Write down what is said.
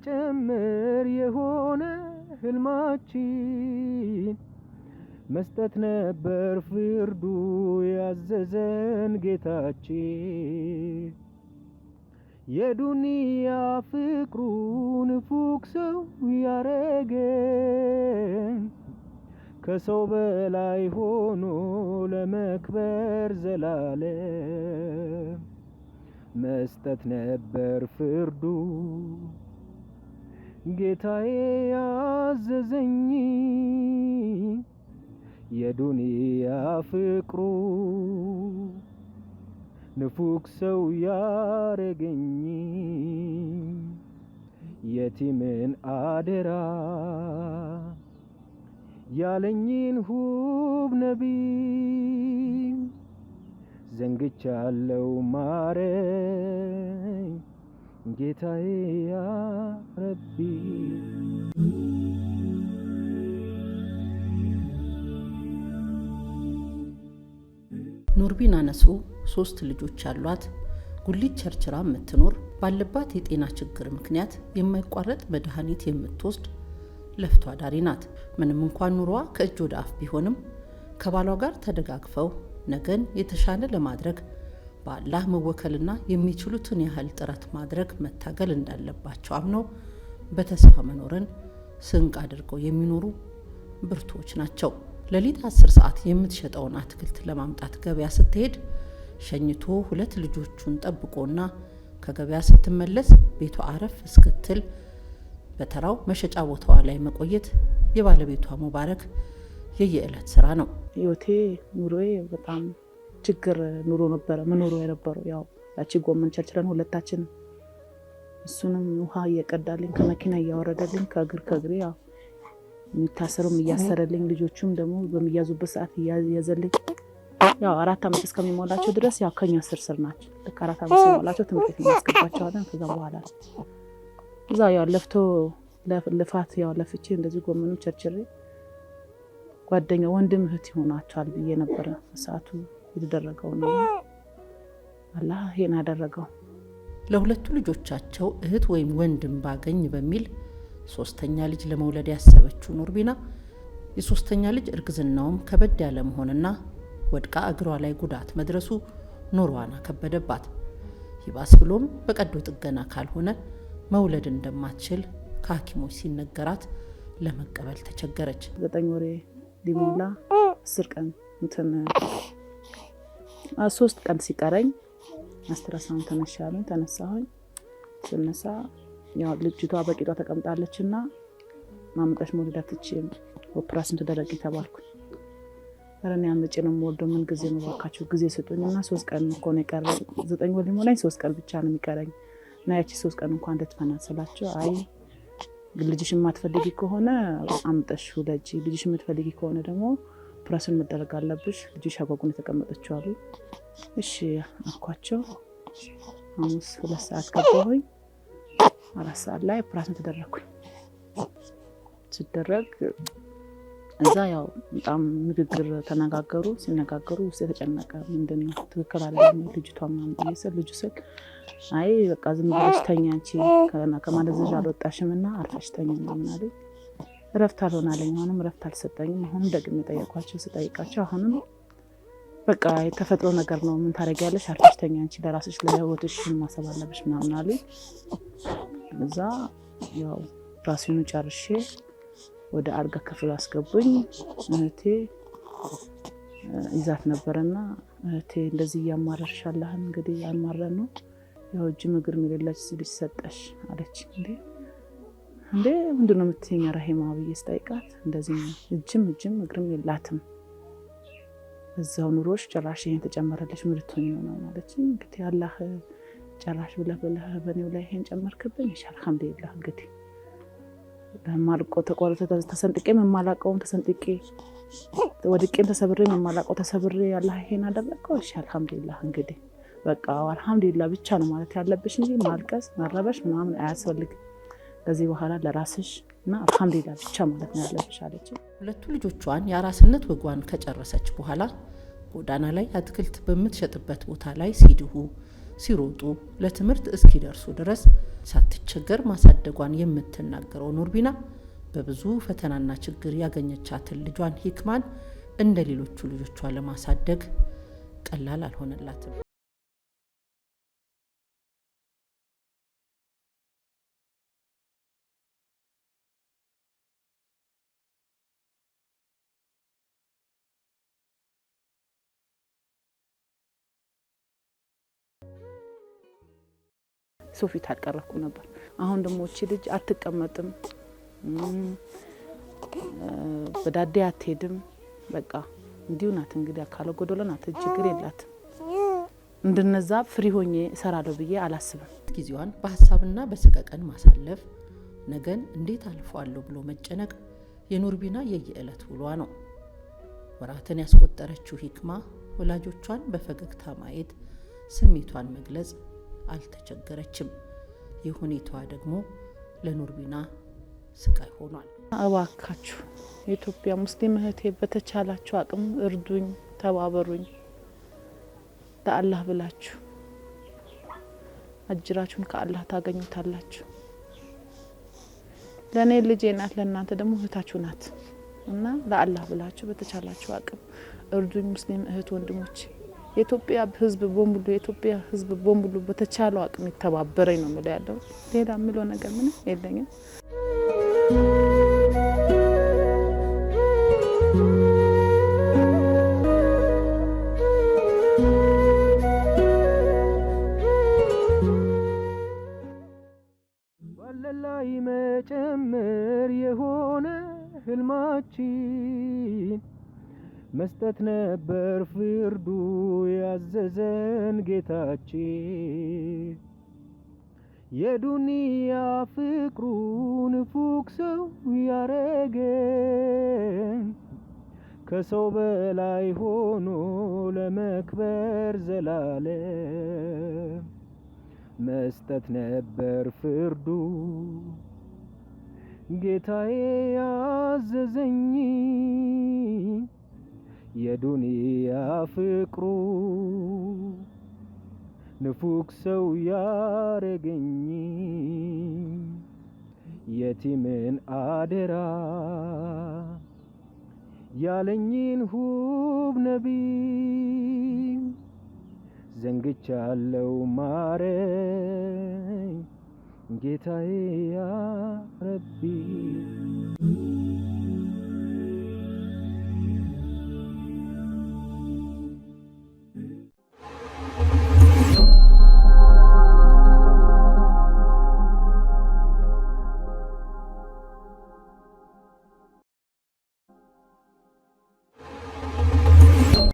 መጨመር የሆነ ህልማችን መስጠት ነበር ፍርዱ ያዘዘን ጌታችን የዱንያ ፍቅሩን ፉቅ ሰው ያረገን ከሰው በላይ ሆኖ ለመክበር ዘላለም መስጠት ነበር ፍርዱ ጌታዬ ያዘዘኝ የዱንያ ፍቅሩ ንፉግ ሰው ያረገኝ የቲምን አደራ ያለኝን ሁብ ነቢይ ዘንግቻለው ማረኝ ጌታዬ ያ ረቢ ኑርቢን አነሱ 3 ልጆች አሏት። ጉሊት ቸርችራ የምትኖር ባለባት የጤና ችግር ምክንያት የማይቋረጥ መድኃኒት የምትወስድ ለፍቶ አዳሪ ናት። ምንም እንኳን ኑሮዋ ከእጅ ወደ አፍ ቢሆንም ከባሏ ጋር ተደጋግፈው ነገን የተሻለ ለማድረግ በአላህ መወከልና የሚችሉትን ያህል ጥረት ማድረግ መታገል እንዳለባቸው አምነው በተስፋ መኖርን ስንቅ አድርገው የሚኖሩ ብርቶች ናቸው። ለሊት 10 ሰዓት የምትሸጠውን አትክልት ለማምጣት ገበያ ስትሄድ ሸኝቶ 2 ልጆቹን ጠብቆና ከገበያ ስትመለስ ቤቷ አረፍ እስክትል በተራው መሸጫ ቦታዋ ላይ መቆየት የባለቤቷ ሙባረክ የየዕለት ስራ ነው። ህይወቴ ኑሮዬ በጣም ችግር ኑሮ ነበር መኖሩ የነበረው። ያው ያቺ ጎመን ቸርችረን ሁለታችን እሱንም ውሃ እየቀዳልኝ ከመኪና እያወረደልኝ ከእግሬ ያው የሚታሰሩም እያሰረልኝ ልጆቹም ደግሞ በሚያዙበት ሰዓት እያዘልኝ ያው 4 ዓመት እስከሚሞላቸው ድረስ ያው ከኛ ስር ናቸው። ልክ 4 ዓመት ሲሞላቸው ትምህርት ቤት እናስገባቸዋለን። ከዛ በኋላ እዛ ያው ለፍቶ ለፋት ያው ለፍቼ እንደዚህ ጎመኑ ቸርችሬ ጓደኛ ወንድም እህት ይሆናቸዋል ብዬ ነበር ሰዓቱ የተደረገው ነው። አላህ ይሄን አደረገው። ለሁለቱ ልጆቻቸው እህት ወይም ወንድም ባገኝ በሚል 3ኛ ልጅ ለመውለድ ያሰበችው ኑርቢና የ3ኛ ልጅ እርግዝናውም ከበድ ያለ መሆንና ወድቃ እግሯ ላይ ጉዳት መድረሱ ኑሮዋን ከበደባት። ይባስ ብሎም በቀዶ ጥገና ካልሆነ መውለድ እንደማትችል ከሐኪሞች ሲነገራት ለመቀበል ተቸገረች። 9 ወር ሊሞላ 10 ቀን 3 ቀን ሲቀረኝ አስትራሳውን ተነሳሁኝ። ስነሳ ያው ልጅቷ በቂጧ ተቀምጣለችና ማምጣሽ መውለድ አትችይም ኦፕራሽን ተደረጊ ተባልኩኝ። አረን ያምጪ ነው ወልዶ ምን ጊዜ ነው ባካችሁ ጊዜ ስጡኝና 3 ቀን እኮ ነው የቀረኝ 9 ወር ሊሞላኝ 3 ቀን ብቻ ነው የሚቀረኝ እና ያቺ 3 ቀን እንኳን እንደተፈናሰላችሁ አይ ልጅሽ የማትፈልጊ ከሆነ አምጣሽ ወለጂ ልጅሽ የምትፈልጊ ከሆነ ደግሞ ኦፕራሽን መደረግ አለብሽ ልጅሽ አጓጉን ተቀመጠችው አሉ። እሺ አልኳቸው። ሐሙስ 2 ሰዓት ገባሁኝ 4 ሰዓት ላይ ኦፕራሽን ተደረኩኝ። ሲደረግ እዛ ያው በጣም ንግግር ተነጋገሩ። ሲነጋገሩ ውስጥ የተጨነቀ ምንድነው ትክክል አይደለም ልጅቷ ምናምን እየሰል ልጅ ስል አይ በቃ ዝም ብለሽ ተኛ አንቺ ከማለዘዣ አልወጣሽምና አርፈሽ ተኛ ምናምን አለ። እረፍት አልሆናለኝ። አሁንም እረፍት አልሰጠኝም። አሁንም ደግሜ ጠየኳቸው። ስጠይቃቸው አሁንም በቃ የተፈጥሮ ነገር ነው ምን ታረጊያለሽ አርፈሽ ተኛ አንቺ ለራስሽ ለህይወትሽ ማሰብ አለብሽ ምናምን አለ። እዛ ያው ራሴን ጨርሼ ወደ አልጋ ክፍል አስገቡኝ። እህቴ ይዛት ነበርና እህቴ እንደዚህ ያማረርሻለህ እንግዲህ ያማረን ነው ያው እጅ ምግር ሚለላች ልጅ ሰጠሽ አለች። እንዴ ምንድነው የምትይኝ ረሂማ ብዬ ስጠይቃት እንደዚህ እጅም እግርም የላትም እዛው ኑሮሽ ጭራሽ ይሄን ተጨመረልሽ ምርቶኝ ነው ማለት እንግዲህ አላህ ጭራሽ ብለህ በኔው ላይ ይሄን ጨመርክብኝ ይሻል አልሐምዱሊላህ እንግዲህ ለማልቆ ተቆርጠ ተሰንጥቄ መማላቀውም ተሰንጥቄ ወድቄም ተሰብሬ መማላቀው ተሰብሬ አላህ ይሄን አደረገው ይሻል አልሐምዱሊላህ እንግዲህ በቃ አልሐምዱሊላህ ብቻ ነው ማለት ያለብሽ እንጂ ማልቀስ መረበሽ ምናምን አያስፈልግም። ከዚህ በኋላ ለራስሽ እና አልሐምዱሊላህ ብቻ ማለት ነው ያለብሽ አለች። ሁለቱ ልጆቿን የአራስነት ወጓን ከጨረሰች በኋላ ጎዳና ላይ አትክልት በምትሸጥበት ቦታ ላይ ሲድሁ ሲሮጡ ለትምህርት እስኪደርሱ ድረስ ሳትቸገር ማሳደጓን የምትናገረው ኑርቢና በብዙ ፈተናና ችግር ያገኘቻትን ልጇን ሂክማን እንደ ሌሎቹ ልጆቿ ለማሳደግ ቀላል አልሆነላትም። ሶፊት አቀረኩ ነበር። አሁን ደግሞ እቺ ልጅ አትቀመጥም፣ በዳዴ አትሄድም። በቃ እንዲሁ ናት እንግዲህ አካለ ጎደሎ ናት፣ ችግር የላትም። እንደነዛ ፍሪ ሆኜ እሰራለሁ ብዬ አላስብም። ጊዜዋን በሀሳብና በሰቀቀን ማሳለፍ፣ ነገን እንዴት አልፈዋለሁ ብሎ መጨነቅ የኑርቢና የየዕለት ውሏ ነው። ወራትን ያስቆጠረችው ሂክማ ወላጆቿን በፈገግታ ማየት፣ ስሜቷን መግለጽ አልተቸገረችም። የሁኔታዋ ደግሞ ለኑርቢና ስቃይ ሆኗል። እባካችሁ የኢትዮጵያ ሙስሊም እህቴ በተቻላችሁ አቅም እርዱኝ፣ ተባበሩኝ። ለአላህ ብላችሁ አጅራችሁን ከአላህ ታገኙታላችሁ። ለኔ ልጄ ናት፣ ለእናንተ ደግሞ እህታችሁ ናት እና ለአላህ ብላችሁ በተቻላችሁ አቅም እርዱኝ። ሙስሊም እህት ወንድሞች፣ የኢትዮጵያ ሕዝብ በሙሉ በተቻለው አቅም ይተባበረኝ ነው የምለው ያለው። ሌላ የምለው ነገር ምንም የለኝም። ባለላይ መጨመር የሆነ ህልማችን መስጠት ነበር ፍርዱ ያዘዘን ጌታችን። የዱንያ ፍቅሩን ፉቅ ሰው ያረገን ከሰው በላይ ሆኖ ለመክበር ዘላለም መስጠት ነበር ፍርዱ ጌታዬ ያዘዘኝ። የዱንያ ፍቅሩ ንፉግ ሰው ያረገኝ የቲምን አደራ ያለኝን ሁብ ነቢይ ዘንግቻለው ማረኝ ጌታዬ